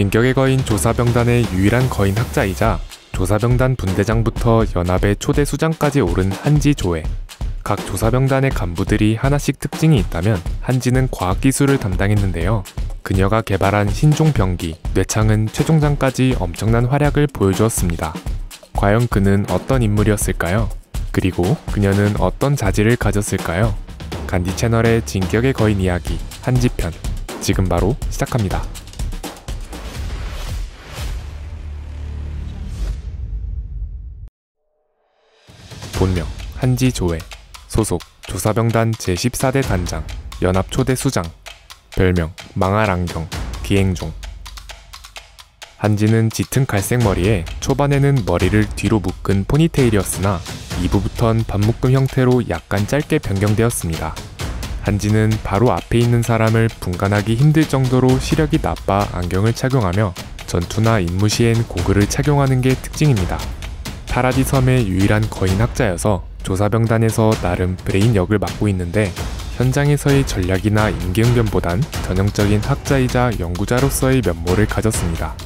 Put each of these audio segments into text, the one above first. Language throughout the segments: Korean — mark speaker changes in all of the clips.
Speaker 1: 진격의 거인 조사병단의 유일한 거인 학자이자 조사병단 분대장부터 연합의 초대 수장까지 오른 한지 조회. 각 조사병단의 간부들이 하나씩 특징이 있다면 한지는 과학기술을 담당했는데요. 그녀가 개발한 신종 병기, 뇌창은 최종장까지 엄청난 활약을 보여주었습니다. 과연 그는 어떤 인물이었을까요? 그리고 그녀는 어떤 자질을 가졌을까요? 간디 채널의 진격의 거인 이야기 한지편, 지금 바로 시작합니다. 본명 한지 조회, 소속 조사병단 제14대 단장, 연합 초대 수장, 별명 망할 안경, 기행종. 한지는 짙은 갈색 머리에 초반에는 머리를 뒤로 묶은 포니테일이었으나 2부부턴 반묶음 형태로 약간 짧게 변경되었습니다. 한지는 바로 앞에 있는 사람을 분간하기 힘들 정도로 시력이 나빠 안경을 착용하며 전투나 임무 시엔 고글을 착용하는 게 특징입니다. 파라디 섬의 유일한 거인 학자여서 조사병단에서 나름 브레인 역을 맡고 있는데 현장에서의 전략이나 임기응변보단 전형적인 학자이자 연구자로서의 면모를 가졌습니다.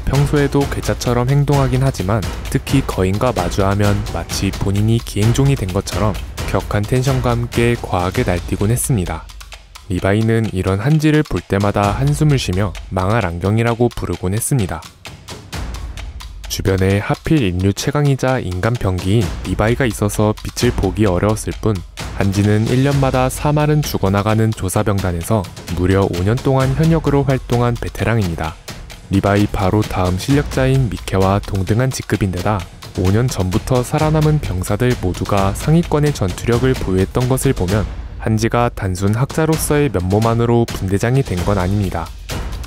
Speaker 1: 평소에도 괴짜처럼 행동하긴 하지만 특히 거인과 마주하면 마치 본인이 기행종이 된 것처럼 격한 텐션과 함께 과하게 날뛰곤 했습니다. 리바이는 이런 한지를 볼 때마다 한숨을 쉬며 망할 안경이라고 부르곤 했습니다. 주변에 하필 인류 최강이자 인간 병기인 리바이가 있어서 빛을 보기 어려웠을 뿐 한지는 1년마다 사마른 죽어나가는 조사병단에서 무려 5년 동안 현역으로 활동한 베테랑입니다. 리바이 바로 다음 실력자인 미케와 동등한 직급인데다 5년 전부터 살아남은 병사들 모두가 상위권의 전투력을 보유했던 것을 보면 한지가 단순 학자로서의 면모만으로 분대장이 된 건 아닙니다.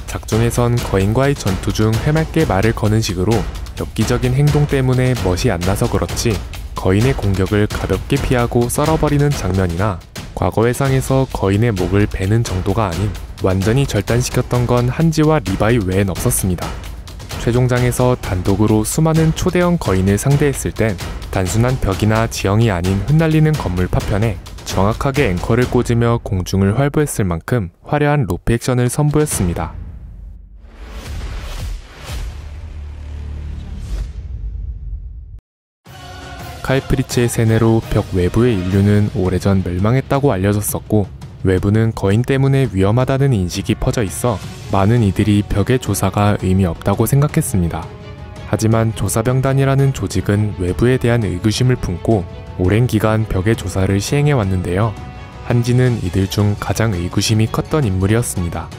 Speaker 1: 작중에선 거인과의 전투 중 해맑게 말을 거는 식으로 엽기적인 행동 때문에 멋이 안 나서 그렇지 거인의 공격을 가볍게 피하고 썰어버리는 장면이나 과거 회상에서 거인의 목을 베는 정도가 아닌 완전히 절단시켰던 건 한지와 리바이 외엔 없었습니다. 최종장에서 단독으로 수많은 초대형 거인을 상대했을 땐 단순한 벽이나 지형이 아닌 흩날리는 건물 파편에 정확하게 앵커를 꽂으며 공중을 활보했을 만큼 화려한 로프 액션을 선보였습니다. 칼프리츠의 세뇌로 벽 외부의 인류는 오래전 멸망했다고 알려졌었고 외부는 거인 때문에 위험하다는 인식이 퍼져 있어 많은 이들이 벽의 조사가 의미 없다고 생각했습니다. 하지만 조사병단이라는 조직은 외부에 대한 의구심을 품고 오랜 기간 벽의 조사를 시행해 왔는데요. 한지는 이들 중 가장 의구심이 컸던 인물이었습니다.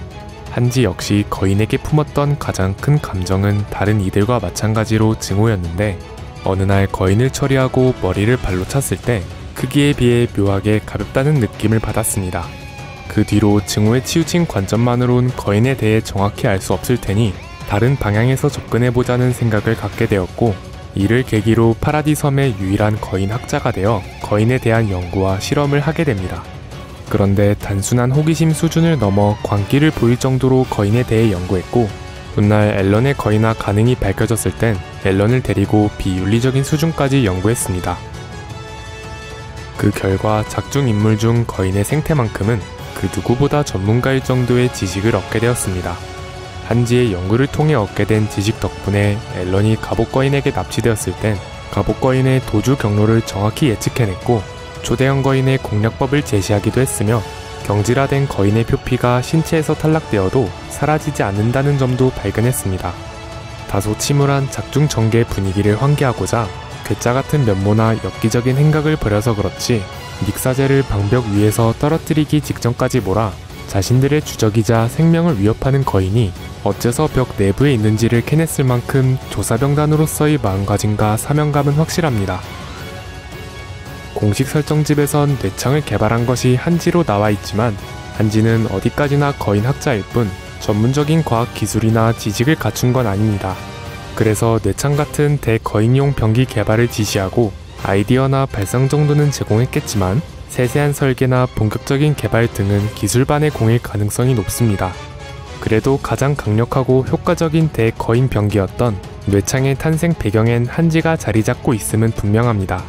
Speaker 1: 한지 역시 거인에게 품었던 가장 큰 감정은 다른 이들과 마찬가지로 증오였는데 어느 날 거인을 처리하고 머리를 발로 찼을 때 크기에 비해 묘하게 가볍다는 느낌을 받았습니다. 그 뒤로 증오에 치우친 관점만으론 거인에 대해 정확히 알 수 없을 테니 다른 방향에서 접근해보자는 생각을 갖게 되었고 이를 계기로 파라디 섬의 유일한 거인 학자가 되어 거인에 대한 연구와 실험을 하게 됩니다. 그런데 단순한 호기심 수준을 넘어 광기를 보일 정도로 거인에 대해 연구했고 훗날 앨런의 거인화 가능이 밝혀졌을 땐 앨런을 데리고 비윤리적인 수준까지 연구했습니다. 그 결과 작중 인물 중 거인의 생태만큼은 그 누구보다 전문가일 정도의 지식을 얻게 되었습니다. 한지의 연구를 통해 얻게 된 지식 덕분에 앨런이 갑옷거인에게 납치되었을 땐 갑옷거인의 도주 경로를 정확히 예측해냈고 초대형 거인의 공략법을 제시하기도 했으며 경질화된 거인의 표피가 신체에서 탈락되어도 사라지지 않는다는 점도 발견했습니다. 다소 침울한 작중 전개 분위기를 환기하고자 괴짜 같은 면모나 엽기적인 행각을 버려서 그렇지 닉사제를 방벽 위에서 떨어뜨리기 직전까지 몰아 자신들의 주적이자 생명을 위협하는 거인이 어째서 벽 내부에 있는지를 캐냈을 만큼 조사병단으로서의 마음가짐과 사명감은 확실합니다. 공식 설정집에선 뇌창을 개발한 것이 한지로 나와 있지만 한지는 어디까지나 거인 학자일 뿐 전문적인 과학 기술이나 지식을 갖춘 건 아닙니다. 그래서 뇌창 같은 대거인용 병기 개발을 지시하고 아이디어나 발상 정도는 제공했겠지만 세세한 설계나 본격적인 개발 등은 기술반의 공일 가능성이 높습니다. 그래도 가장 강력하고 효과적인 대거인 병기였던 뇌창의 탄생 배경엔 한지가 자리 잡고 있음은 분명합니다.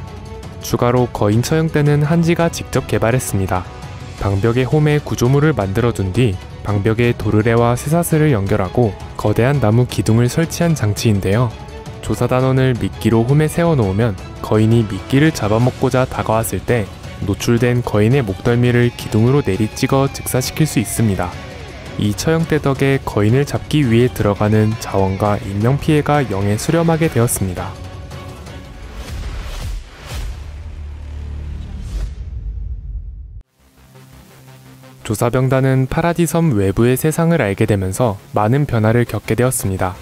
Speaker 1: 추가로 거인 처형 때는 한지가 직접 개발했습니다. 방벽에 홈에 구조물을 만들어둔 뒤 방벽에 도르래와 쇠사슬을 연결하고 거대한 나무 기둥을 설치한 장치인데요. 조사단원을 미끼로 홈에 세워놓으면 거인이 미끼를 잡아먹고자 다가왔을 때 노출된 거인의 목덜미를 기둥으로 내리찍어 즉사시킬 수 있습니다. 이 처형대 덕에 거인을 잡기 위해 들어가는 자원과 인명피해가 0에 수렴하게 되었습니다. 조사병단은 파라디섬 외부의 세상을 알게 되면서 많은 변화를 겪게 되었습니다.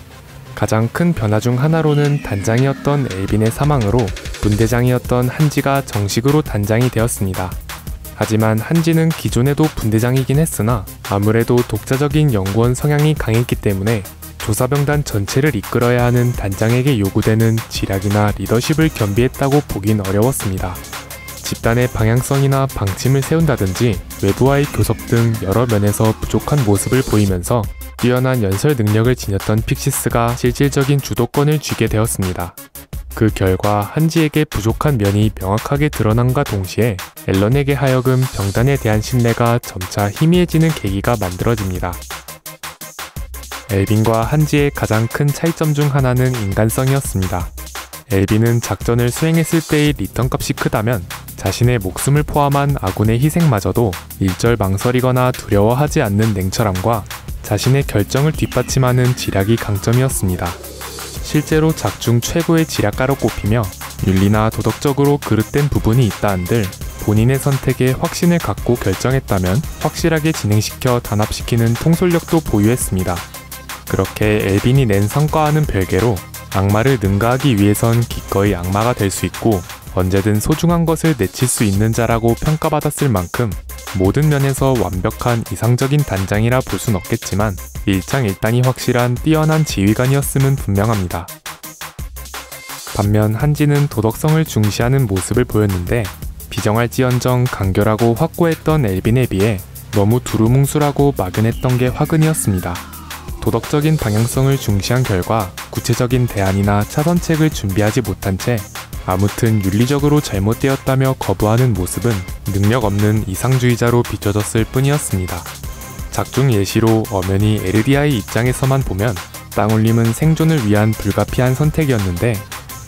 Speaker 1: 가장 큰 변화 중 하나로는 단장이었던 엘빈의 사망으로 분대장이었던 한지가 정식으로 단장이 되었습니다. 하지만 한지는 기존에도 분대장이긴 했으나 아무래도 독자적인 연구원 성향이 강했기 때문에 조사병단 전체를 이끌어야 하는 단장에게 요구되는 지략이나 리더십을 겸비했다고 보긴 어려웠습니다. 집단의 방향성이나 방침을 세운다든지 외부와의 교섭 등 여러 면에서 부족한 모습을 보이면서 뛰어난 연설 능력을 지녔던 픽시스가 실질적인 주도권을 쥐게 되었습니다. 그 결과 한지에게 부족한 면이 명확하게 드러남과 동시에 앨런에게 하여금 병단에 대한 신뢰가 점차 희미해지는 계기가 만들어집니다. 엘빈과 한지의 가장 큰 차이점 중 하나는 인간성이었습니다. 엘빈은 작전을 수행했을 때의 리턴값이 크다면 자신의 목숨을 포함한 아군의 희생마저도 일절 망설이거나 두려워하지 않는 냉철함과 자신의 결정을 뒷받침하는 지략이 강점이었습니다. 실제로 작중 최고의 지략가로 꼽히며 윤리나 도덕적으로 그릇된 부분이 있다 한들 본인의 선택에 확신을 갖고 결정했다면 확실하게 진행시켜 단합시키는 통솔력도 보유했습니다. 그렇게 엘빈이 낸 성과와는 별개로 악마를 능가하기 위해선 기꺼이 악마가 될 수 있고 언제든 소중한 것을 내칠 수 있는 자라고 평가받았을 만큼 모든 면에서 완벽한 이상적인 단장이라 볼 순 없겠지만 일장일단이 확실한 뛰어난 지휘관이었음은 분명합니다. 반면 한지는 도덕성을 중시하는 모습을 보였는데 비정할지언정 간결하고 확고했던 엘빈에 비해 너무 두루뭉술하고 막연했던 게 화근이었습니다. 도덕적인 방향성을 중시한 결과 구체적인 대안이나 차선책을 준비하지 못한 채 아무튼 윤리적으로 잘못되었다며 거부하는 모습은 능력 없는 이상주의자로 비춰졌을 뿐이었습니다. 작중 예시로 엄연히 에르디아의 입장에서만 보면 땅울림은 생존을 위한 불가피한 선택이었는데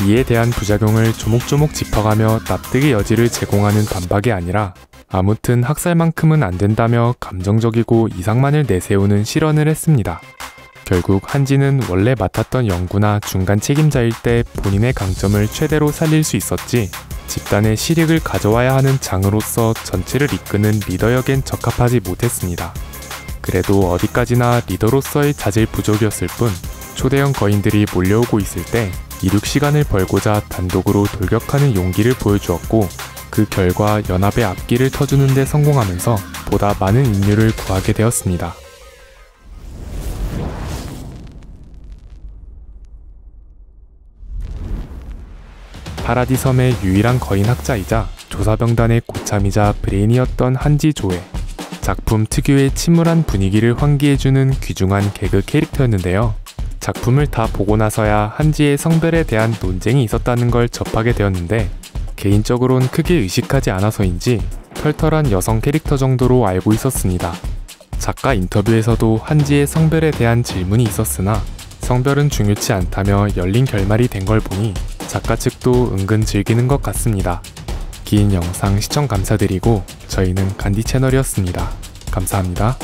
Speaker 1: 이에 대한 부작용을 조목조목 짚어가며 납득의 여지를 제공하는 반박이 아니라 아무튼 학살만큼은 안 된다며 감정적이고 이상만을 내세우는 실언을 했습니다. 결국 한지는 원래 맡았던 연구나 중간 책임자일 때 본인의 강점을 최대로 살릴 수 있었지 집단의 실익을 가져와야 하는 장으로서 전체를 이끄는 리더역엔 적합하지 못했습니다. 그래도 어디까지나 리더로서의 자질 부족이었을 뿐 초대형 거인들이 몰려오고 있을 때 이륙 시간을 벌고자 단독으로 돌격하는 용기를 보여주었고 그 결과 연합의 앞길을 터주는 데 성공하면서 보다 많은 인류를 구하게 되었습니다. 파라디섬의 유일한 거인 학자이자 조사병단의 고참이자 브레인이었던 한지 조에 작품 특유의 침울한 분위기를 환기해주는 귀중한 개그 캐릭터였는데요. 작품을 다 보고 나서야 한지의 성별에 대한 논쟁이 있었다는 걸 접하게 되었는데 개인적으론 크게 의식하지 않아서인지 털털한 여성 캐릭터 정도로 알고 있었습니다. 작가 인터뷰에서도 한지의 성별에 대한 질문이 있었으나 성별은 중요치 않다며 열린 결말이 된 걸 보니 작가 측도 은근 즐기는 것 같습니다. 긴 영상 시청 감사드리고 저희는 간디 채널이었습니다. 감사합니다.